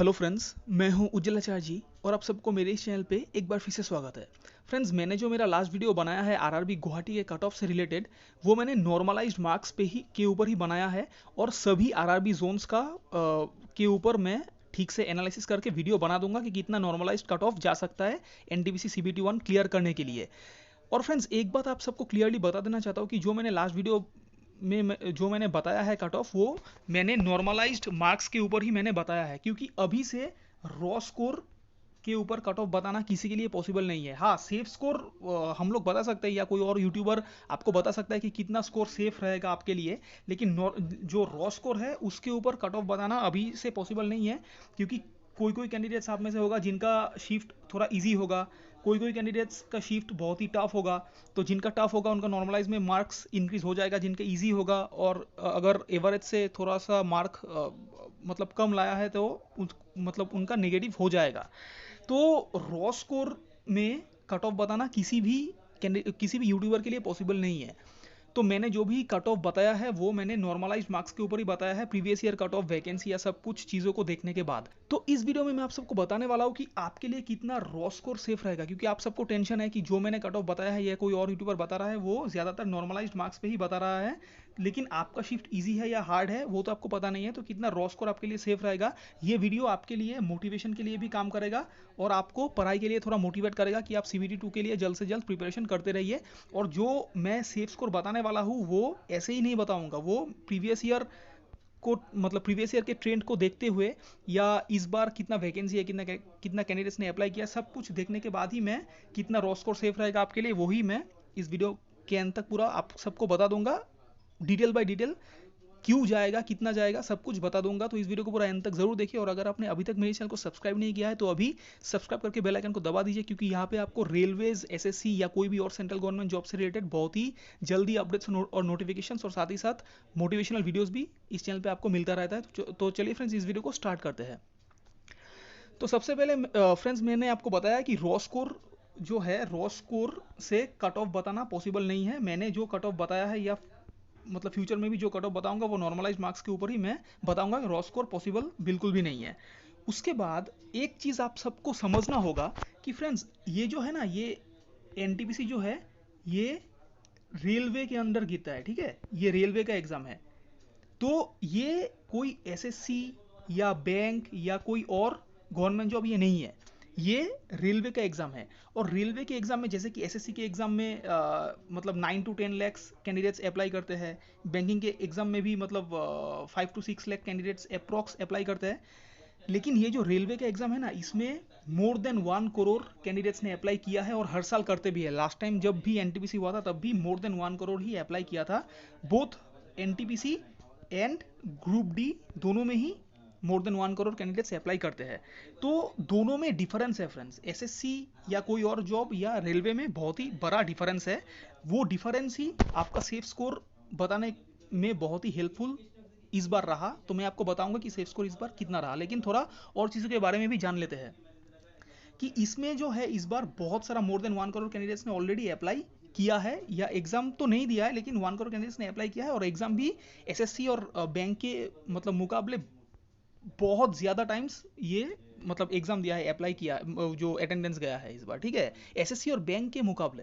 Hello friends, मैं हूं उज्जवल आचार्य जी और आप सबको मेरे इस चैनल पे एक बार फिर से स्वागत है। फ्रेंड्स, मैंने जो मेरा लास्ट वीडियो बनाया है आरआरबी गुवाहाटी के कट ऑफ से रिलेटेड, वो मैंने नॉर्मलाइज्ड मार्क्स पे ही के ऊपर ही बनाया है और सभी आरआरबी जोन्स का के ऊपर मैं ठीक से एनालिसिस करके वीडियो बना दूंगा कि कितना नॉर्मलाइज्ड कट ऑफ जा सकता है एनटीपीसी सीबीटी 1 क्लियर करने के लिए। और फ्रेंड्स, एक बात आप सबको क्लियरली बता देना चाहता हूँ कि जो मैंने लास्ट वीडियो में जो मैंने बताया है कट ऑफ, वो मैंने नॉर्मलाइज्ड मार्क्स के ऊपर ही मैंने बताया है, क्योंकि अभी से रॉ स्कोर के ऊपर कट ऑफ बताना किसी के लिए पॉसिबल नहीं है। हाँ, सेफ स्कोर हम लोग बता सकते हैं या कोई और यूट्यूबर आपको बता सकता है कि कितना स्कोर सेफ रहेगा आपके लिए, लेकिन जो रॉ स्कोर है उसके ऊपर कट ऑफ बताना अभी से पॉसिबल नहीं है, क्योंकि कोई कोई कैंडिडेट्स आप में से होगा जिनका शिफ्ट थोड़ा इजी होगा, कोई कोई कैंडिडेट्स का शिफ्ट बहुत ही टफ होगा। तो जिनका टफ होगा उनका नॉर्मलाइज में मार्क्स इंक्रीज हो जाएगा, जिनका इजी होगा और अगर एवरेज से थोड़ा सा मार्क मतलब कम लाया है तो मतलब उनका नेगेटिव हो जाएगा। तो रॉ स्कोर में कट ऑफ बताना किसी भी यूट्यूबर के लिए पॉसिबल नहीं है। तो मैंने जो भी कट ऑफ बताया है वो मैंने नॉर्मलाइज्ड मार्क्स के ऊपर ही बताया है, previous year cut off, vacancy या सब कुछ चीज़ों को देखने के बाद। तो इस वीडियो में मैं आप सबको बताने वाला हूँ कि आपके लिए कितना रॉ स्कोर सेफ रहेगा, क्योंकि आप सबको टेंशन है कि जो मैंने कट ऑफ बताया है या कोई और यूट्यूबर बता रहा है वो ज़्यादातर नॉर्मलाइज्ड मार्क्स पे ही बता रहा है, लेकिन आपका शिफ्ट ईजी है या हार्ड है वो तो आपको पता नहीं है। तो कितना रॉ स्कोर आपके लिए सेफ रहेगा, ये वीडियो आपके लिए मोटिवेशन के लिए भी काम करेगा और आपको पढ़ाई के लिए थोड़ा मोटिवेट करेगा कि आप सीबीटी 2 के लिए जल्द से जल्द प्रिपरेशन करते रहिए। और जो मैं सेफ स्कोर बताने वाला हूँ वो ऐसे ही नहीं बताऊंगा, वो प्रीवियस ईयर को मतलब प्रीवियस ईयर के ट्रेंड को देखते हुए या इस बार कितना वैकेंसी है, कितना कैंडिडेट्स ने अप्लाई किया, सब कुछ देखने के बाद ही मैं कितना रॉ स्कोर सेफ रहेगा आपके लिए वही मैं इस वीडियो के अंत तक पूरा आप सबको बता दूंगा, डिटेल बाय डिटेल क्यों जाएगा, कितना जाएगा, सब कुछ बता दूंगा। तो इस वीडियो को पूरा एंड तक जरूर देखिए और अगर आपने अभी तक मेरे चैनल को सब्सक्राइब नहीं किया है तो अभी सब्सक्राइब करके बेल आइकन को दबा दीजिए, क्योंकि यहाँ पे आपको रेलवेज, एसएससी या कोई भी और सेंट्रल गवर्नमेंट जॉब से रिलेटेड बहुत ही जल्दी अपडेट्स और नोटिफिकेशंस और साथ ही साथ मोटिवेशनल वीडियोस भी इस चैनल पे आपको मिलता रहता है। तो चलिए फ्रेंड्स, इस वीडियो को स्टार्ट करते हैं। तो सबसे पहले फ्रेंड्स, मैंने आपको बताया कि रॉ स्कोर जो है, रॉ स्कोर से कट ऑफ बताना पॉसिबल नहीं है। मैंने जो कट ऑफ बताया है या मतलब फ्यूचर में भी जो कट ऑफ बताऊंगा वो नॉर्मलाइज मार्क्स के ऊपर ही मैं बताऊंगा, रॉ स्कोर पॉसिबल बिल्कुल भी नहीं है। उसके बाद एक चीज़ आप सबको समझना होगा कि फ्रेंड्स, ये जो है ना, ये एनटीपीसी जो है ये रेलवे के अंदर गिरता है, ठीक है, ये रेलवे का एग्ज़ाम है। तो ये कोई एसएससी या बैंक या कोई और गवर्नमेंट जॉब ये नहीं है, ये रेलवे का एग्ज़ाम है। और रेलवे के एग्ज़ाम में जैसे कि एसएससी के एग्ज़ाम में मतलब 9 to 10 लाख कैंडिडेट्स अप्लाई करते हैं, बैंकिंग के एग्ज़ाम में भी मतलब 5 to 6 lakh candidates approx apply करते हैं, लेकिन ये जो रेलवे का एग्ज़ाम है ना, इसमें मोर देन 1 करोड़ कैंडिडेट्स ने अप्लाई किया है और हर साल करते भी है। लास्ट टाइम जब भी एनटीपीसी हुआ था तब भी मोर देन 1 करोड़ ही अप्लाई किया था, both NTPC and group D दोनों में ही more than 1 crore candidates apply करते हैं। तो दोनों में डिफरेंस है फ्रेंड्स, एसएससी या कोई और जॉब या रेलवे में बहुत ही बड़ा डिफरेंस है। वो डिफरेंस ही आपका सेफ स्कोर बताने में बहुत ही हेल्पफुल इस बार रहा। तो मैं आपको बताऊंगा कि सेफ स्कोर इस बार कितना रहा, लेकिन थोड़ा और चीज़ों के बारे में भी जान लेते हैं कि इसमें जो है इस बार बहुत सारा मोर देन 1 करोड़ कैंडिडेट्स ने ऑलरेडी अप्लाई किया है या एग्जाम तो नहीं दिया है, लेकिन 1 करोड़ कैंडिडेट्स ने अप्लाई किया है और एग्जाम भी एसएससी और बैंक के मतलब मुकाबले बहुत ज़्यादा टाइम्स ये मतलब एग्जाम दिया है, अप्लाई किया, जो अटेंडेंस गया है इस बार, ठीक है, एसएससी और बैंक के मुकाबले।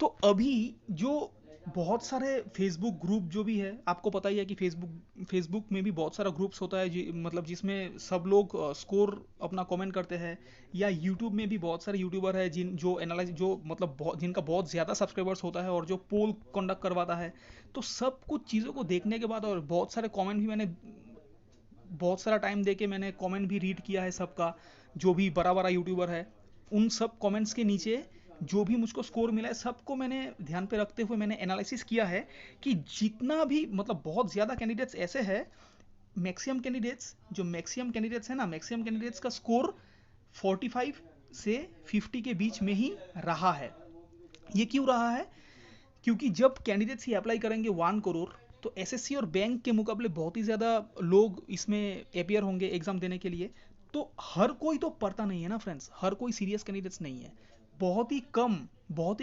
तो अभी जो बहुत सारे फेसबुक ग्रुप जो भी है, आपको पता ही है कि फेसबुक में भी बहुत सारा ग्रुप्स होता है मतलब जिसमें सब लोग स्कोर अपना कमेंट करते हैं, या यूट्यूब में भी बहुत सारे यूट्यूबर है जो एनालाइज, जो मतलब जिनका बहुत ज़्यादा सब्सक्राइबर्स होता है और जो पोल कंडक्ट करवाता है। तो सब कुछ चीज़ों को देखने के बाद और बहुत सारे कमेंट भी मैंने बहुत सारा टाइम दे के मैंने कमेंट भी रीड किया है सबका, जो भी बड़ा बड़ा यूट्यूबर है, उन सब कमेंट्स के नीचे जो भी मुझको स्कोर मिला है सबको मैंने ध्यान पे रखते हुए मैंने एनालिसिस किया है कि जितना भी मतलब बहुत ज़्यादा कैंडिडेट्स ऐसे हैं, मैक्सिमम कैंडिडेट्स है ना, मैक्सिमम कैंडिडेट्स का स्कोर 45 से 50 के बीच में ही रहा है। ये क्यों रहा है? क्योंकि जब कैंडिडेट्स ही अप्लाई करेंगे 1 करोड़, तो एसएससी और बैंक के मुकाबले बहुत ही ज़्यादा लोग इसमें अपियर होंगे एग्ज़ाम देने के लिए। तो हर कोई तो पढ़ता नहीं है ना फ्रेंड्स, हर कोई सीरियस कैंडिडेट्स नहीं है, बहुत ही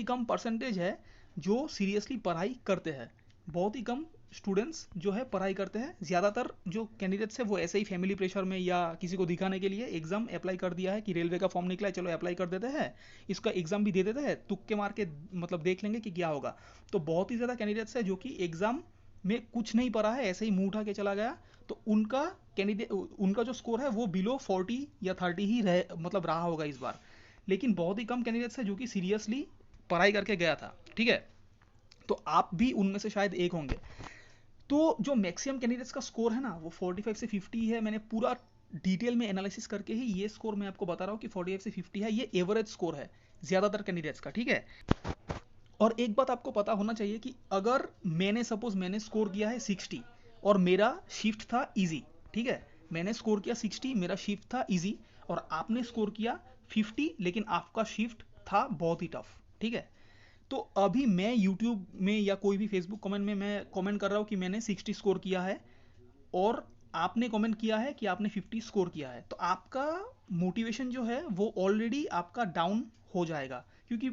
कम परसेंटेज है जो सीरियसली पढ़ाई करते हैं, बहुत ही कम स्टूडेंट्स जो है पढ़ाई करते हैं। ज़्यादातर जो कैंडिडेट्स है वो ऐसे ही फैमिली प्रेशर में या किसी को दिखाने के लिए एग्ज़ाम अप्लाई कर दिया है कि रेलवे का फॉर्म निकला है, चलो अप्लाई कर देते हैं, इसका एग्ज़ाम भी दे देते हैं, तुक्के मार के मतलब देख लेंगे कि क्या होगा। तो बहुत ही ज़्यादा कैंडिडेट्स है जो कि एग्ज़ाम में कुछ नहीं पढ़ा है, ऐसे ही मुंह उठा के चला गया, तो उनका जो स्कोर है वो बिलो 40 या 30 ही रहा होगा इस बार। लेकिन बहुत ही कम कैंडिडेट्स है जो कि सीरियसली पढ़ाई करके गया था, ठीक है। तो आप भी उनमें से शायद एक होंगे। तो जो मैक्सिमम कैंडिडेट्स का स्कोर है ना वो 45 से 50 है। मैंने पूरा डिटेल में एनालिसिस करके ही ये स्कोर मैं आपको बता रहा हूँ कि 45 से 50 है, ये एवरेज स्कोर है ज़्यादातर कैंडिडेट्स का, ठीक है। और एक बात आपको पता होना चाहिए कि अगर मैंने स्कोर किया है 60 और मेरा शिफ्ट था इजी, ठीक है, मैंने स्कोर किया 60, मेरा शिफ्ट था इजी, और आपने स्कोर किया 50 लेकिन आपका शिफ्ट था बहुत ही टफ, ठीक है। तो अभी मैं यूट्यूब में या कोई भी फेसबुक कमेंट में मैं कमेंट कर रहा हूँ कि मैंने 60 स्कोर किया है, और आपने कमेंट किया है कि आपने 50 स्कोर किया है, तो आपका मोटिवेशन जो है वो ऑलरेडी आपका डाउन हो जाएगा, क्योंकि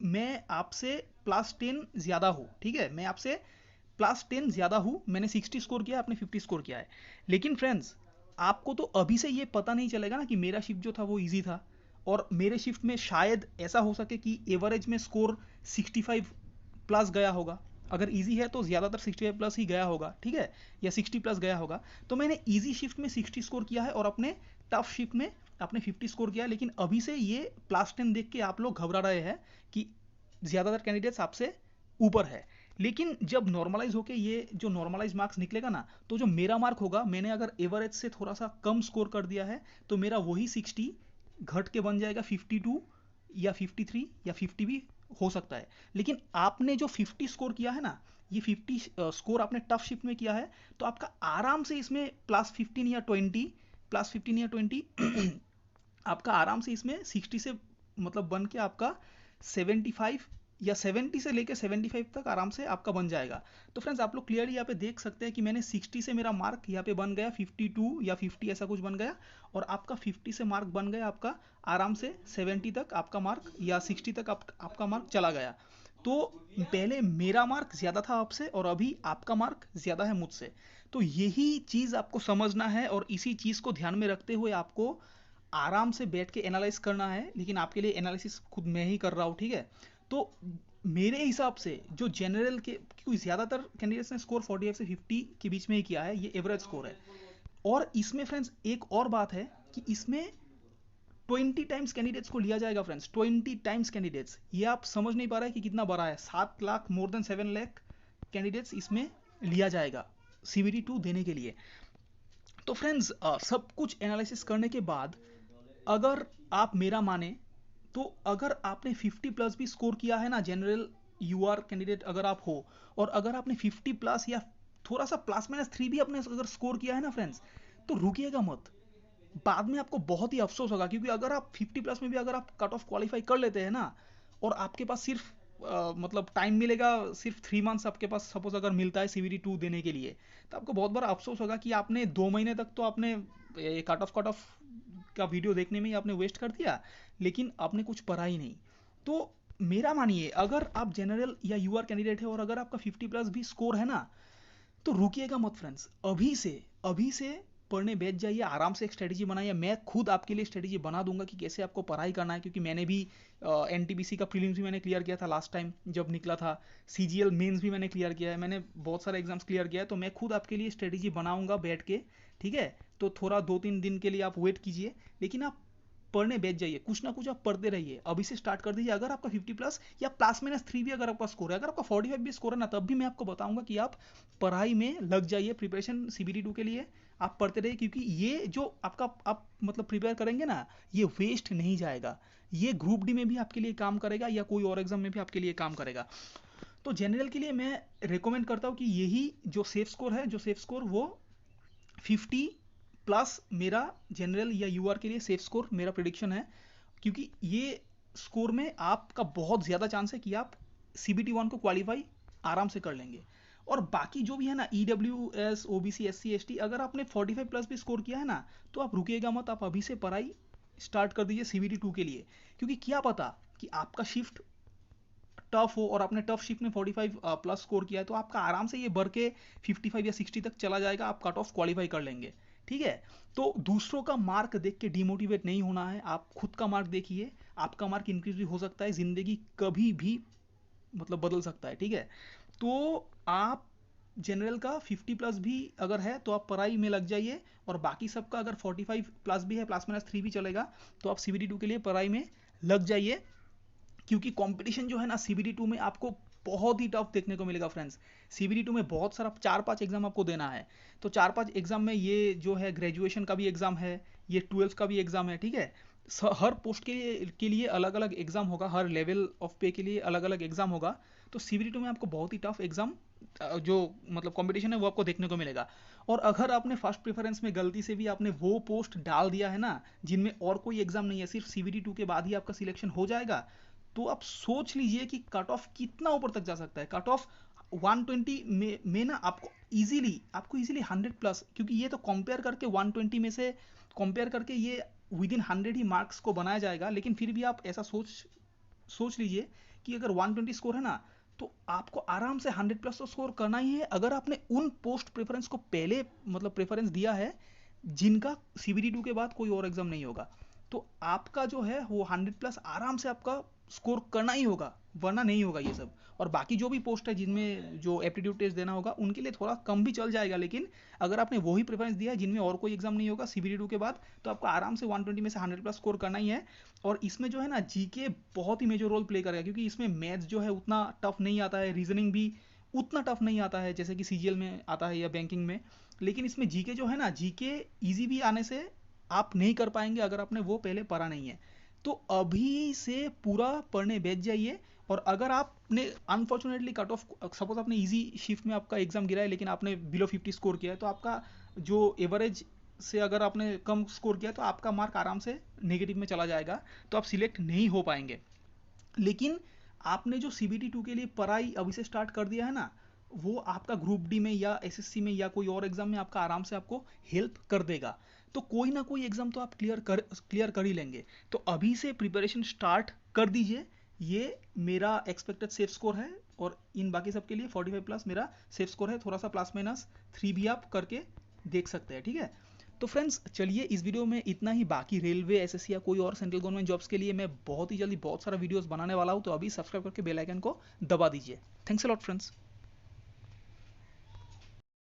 मैं आपसे +10 ज़्यादा हूँ, ठीक है, मैं आपसे +10 ज़्यादा हूँ। मैंने 60 स्कोर किया, आपने 50 स्कोर किया है। लेकिन फ्रेंड्स, आपको तो अभी से ये पता नहीं चलेगा ना कि मेरा शिफ्ट जो था वो ईजी था, और मेरे शिफ्ट में शायद ऐसा हो सके कि एवरेज में स्कोर 65 प्लस गया होगा। अगर इजी है तो ज़्यादातर 65 प्लस ही गया होगा, ठीक है, या 60 प्लस गया होगा। तो मैंने इजी शिफ्ट में 60 स्कोर किया है और अपने टफ शिफ्ट में आपने 50 स्कोर किया है। लेकिन अभी से ये +10 देख के आप लोग घबरा रहे हैं कि ज़्यादातर कैंडिडेट्स आपसे ऊपर है। लेकिन जब नॉर्मलाइज होके ये जो नॉर्मलाइज मार्क्स निकलेगा ना, तो जो मेरा मार्क होगा, मैंने अगर एवरेज से थोड़ा सा कम स्कोर कर दिया है तो मेरा वही 60 घट के बन जाएगा 52 या 53 या 50 भी हो सकता है। लेकिन आपने जो 50 स्कोर किया है ना, ये 50 स्कोर आपने टफ शिफ्ट में किया है, तो आपका आराम से इसमें +15 या 20 आपका आराम से इसमें 60 से मतलब बन के आपका 75 या 70 से लेके 75 तक आराम से आपका बन जाएगा। तो फ्रेंड्स, आप लोग क्लियरली यहाँ पे देख सकते हैं कि मैंने 60 से मेरा मार्क यहाँ पे बन गया 52 या 50 ऐसा कुछ बन गया, और आपका 50 से मार्क बन गया आपका आराम से 70 तक आपका मार्क या 60 तक आपका मार्क चला गया। तो पहले मेरा मार्क ज़्यादा था आपसे और अभी आपका मार्क ज़्यादा है मुझसे। तो यही चीज़ आपको समझना है, और इसी चीज़ को ध्यान में रखते हुए आपको आराम से बैठ के एनालाइज करना है। लेकिन आपके लिए एनालिसिस खुद मैं ही कर रहा हूँ, ठीक है। तो मेरे हिसाब से जो जनरल के, क्योंकि ज़्यादातर कैंडिडेट्स ने स्कोर 45 से 50 के बीच में ही किया है, ये एवरेज स्कोर है। और इसमें फ्रेंड्स एक और बात है कि इसमें 20 टाइम्स कैंडिडेट्स को लिया जाएगा फ्रेंड्स, 20 टाइम्स कैंडिडेट्स। ये आप समझ नहीं पा रहे कि कितना बड़ा है। 7 lakh, more than 7 lakh candidates इसमें लिया जाएगा CBT 2 देने के लिए। तो फ्रेंड्स, सब कुछ एनालिसिस करने के बाद अगर आप मेरा माने, तो अगर आपने 50 प्लस भी स्कोर किया है ना, जनरल यूआर कैंडिडेट अगर आप हो, और अगर आपने 50 प्लस या थोड़ा सा +-3 भी अपने अगर स्कोर किया है ना फ्रेंड्स, तो रुकिएगा मत। बाद में आपको बहुत ही अफसोस होगा, क्योंकि अगर आप 50 प्लस में भी अगर आप कट ऑफ क्वालिफाई कर लेते हैं ना, और आपके पास सिर्फ मतलब टाइम मिलेगा, सिर्फ 3 मंथ्स आपके पास सपोज अगर मिलता है CBT 2 देने के लिए, तो आपको बहुत बड़ा अफसोस होगा कि आपने 2 महीने तक तो आपने कट ऑफ का वीडियो देखने में ही आपने वेस्ट कर दिया, लेकिन आपने कुछ पढ़ा ही नहीं। तो मेरा मानिए, अगर आप जनरल या यूआर कैंडिडेट है और अगर आपका 50 प्लस भी स्कोर है ना, तो रुकिएगा मत फ्रेंड्स। अभी से पढ़ने बैठ जाइए, आराम से एक स्ट्रेटेजी बनाइए। मैं खुद आपके लिए स्ट्रेटेजी बना दूंगा कि कैसे आपको पढ़ाई करना है, क्योंकि मैंने भी NTPC का प्रीलिम्स भी मैंने क्लियर किया था लास्ट टाइम जब निकला था। CGL मेंस भी मैंने क्लियर किया है, मैंने बहुत सारे एग्जाम्स क्लियर किया है। तो मैं खुद आपके लिए स्ट्रेटेजी बनाऊंगा बैठ के, ठीक है। तो थोड़ा 2-3 दिन के लिए आप वेट कीजिए, लेकिन आप पढ़ने बैठ जाइए, कुछ ना कुछ आप पढ़ते रहिए। अभी से स्टार्ट कर दीजिए। अगर आपका 50 प्लस या +-3 भी अगर आपका स्कोर है, अगर आपका 45 भी स्कोर है ना, तब भी मैं आपको बताऊंगा कि आप पढ़ाई में लग जाइए। प्रिपरेशन CBT 2 के लिए आप पढ़ते रहिए, क्योंकि ये जो आपका आप मतलब प्रिपेयर करेंगे ना, ये वेस्ट नहीं जाएगा। ये ग्रुप डी में भी आपके लिए काम करेगा, या कोई और एग्जाम में भी आपके लिए काम करेगा। तो जनरल के लिए मैं रिकमेंड करता हूँ कि यही जो सेफ स्कोर है, जो सेफ स्कोर वो 50 प्लस मेरा जनरल या यूआर के लिए सेफ स्कोर मेरा प्रिडिक्शन है, क्योंकि ये स्कोर में आपका बहुत ज़्यादा चांस है कि आप CBT 1 को क्वालिफाई आराम से कर लेंगे। और बाकी जो भी है ना, EWS, OBC, SC, ST, अगर आपने 45 प्लस भी स्कोर किया है ना, तो आप रुकिएगा मत, आप अभी से पढ़ाई स्टार्ट कर दीजिए CBT 2 के लिए। क्योंकि क्या पता कि आपका शिफ्ट टफ हो और आपने टफ शिफ्ट में 45 प्लस स्कोर किया है तो आपका आराम से ये बढ़ के 55 या 60 तक चला जाएगा, आप कट ऑफ क्वालिफाई कर लेंगे। ठीक है, तो दूसरों का मार्क देख के डिमोटिवेट नहीं होना है, आप खुद का मार्क देखिए, आपका मार्क इंक्रीज भी हो सकता है, ज़िंदगी कभी भी मतलब बदल सकता है। ठीक है, तो आप जनरल का 50 प्लस भी अगर है तो आप पढ़ाई में लग जाइए, और बाकी सबका अगर 45 प्लस भी है, +-3 भी चलेगा, तो आप CBD2 के लिए पढ़ाई में लग जाइए, क्योंकि कंपटीशन जो है ना CBD2 में आपको बहुत ही टफ देखने को मिलेगा फ्रेंड्स। CBD2 में बहुत सारा 4-5 एग्जाम आपको देना है, तो 4-5 एग्जाम में ये जो है ग्रेजुएशन का भी एग्जाम है, ये 12th का भी एग्जाम है। ठीक है, हर पोस्ट के लिए अलग अलग एग्जाम होगा, हर लेवल ऑफ पे के लिए अलग अलग एग्जाम होगा। तो CBD2 में आपको बहुत ही टफ एग्जाम जो मतलब कंपटीशन है वो आपको देखने को मिलेगा। और अगर आपने फर्स्ट प्रेफरेंस में गलती से भी आपने वो पोस्ट डाल दिया है ना जिनमें और कोई एग्जाम नहीं है, सिर्फ CBD2 के बाद ही आपका सिलेक्शन हो जाएगा, तो आप सोच लीजिए कि कट ऑफ कितना ऊपर तक जा सकता है। कट ऑफ 120 में ना आपको इजीली 100 प्लस, क्योंकि ये तो कंपेयर करके 120 में से कंपेयर करके ये विद इन 100 ही मार्क्स को बनाया जाएगा, लेकिन फिर भी आप ऐसा सोच लीजिए कि अगर 120 स्कोर है ना तो आपको आराम से 100 प्लस तो स्कोर करना ही है, अगर आपने उन पोस्ट प्रेफरेंस को पहले मतलब प्रेफरेंस दिया है जिनका CBD2 के बाद कोई और एग्जाम नहीं होगा, तो आपका जो है वो 100 प्लस आराम से आपका स्कोर करना ही होगा, वरना नहीं होगा ये सब। और बाकी जो भी पोस्ट है जिनमें जो एप्टीट्यूड टेस्ट देना होगा उनके लिए थोड़ा कम भी चल जाएगा, लेकिन अगर आपने वही प्रेफरेंस दिया है जिनमें और कोई एग्जाम नहीं होगा CBD2 के बाद, तो आपको आराम से 120 में से 100 प्लस स्कोर करना ही है। और इसमें जो है ना GK बहुत ही मेजर रोल प्ले करेगा, क्योंकि इसमें मैथ्स जो है उतना टफ नहीं आता है, रीजनिंग भी उतना टफ नहीं आता है जैसे कि CGL में आता है या बैंकिंग में, लेकिन इसमें GK जो है ना, GK ईजी भी आने से आप नहीं कर पाएंगे अगर आपने वो पहले पढ़ा नहीं है। तो अभी से पूरा पढ़ने बैठ जाइए। और अगर आपने अनफॉर्चुनेटली कट ऑफ, सपोज आपने इजी शिफ्ट में आपका एग्जाम गिरा है लेकिन आपने बिलो 50 स्कोर किया है, तो आपका जो एवरेज से अगर आपने कम स्कोर किया तो आपका मार्क आराम से नेगेटिव में चला जाएगा, तो आप सिलेक्ट नहीं हो पाएंगे। लेकिन आपने जो CBD2 के लिए पढ़ाई अभी से स्टार्ट कर दिया है ना, वो आपका ग्रुप डी में या SSC में या कोई और एग्जाम में आपका आराम से आपको हेल्प कर देगा। तो कोई ना कोई एग्जाम तो आप क्लियर कर ही लेंगे। तो अभी से प्रिपरेशन स्टार्ट कर दीजिए, ये मेरा एक्सपेक्टेड सेफ स्कोर है, और इन बाकी सब के लिए 45 प्लस मेरा सेफ स्कोर है, थोड़ा सा +-3 भी आप करके देख सकते हैं। ठीक है, तो फ्रेंड्स चलिए इस वीडियो में इतना ही। बाकी रेलवे, SSC या कोई और सेंट्रल गवर्नमेंट जॉब्स के लिए मैं बहुत ही जल्दी बहुत सारा वीडियोस बनाने वाला हूँ, तो अभी सब्सक्राइब करके बेल आइकन को दबा दीजिए। Thanks a lot friends.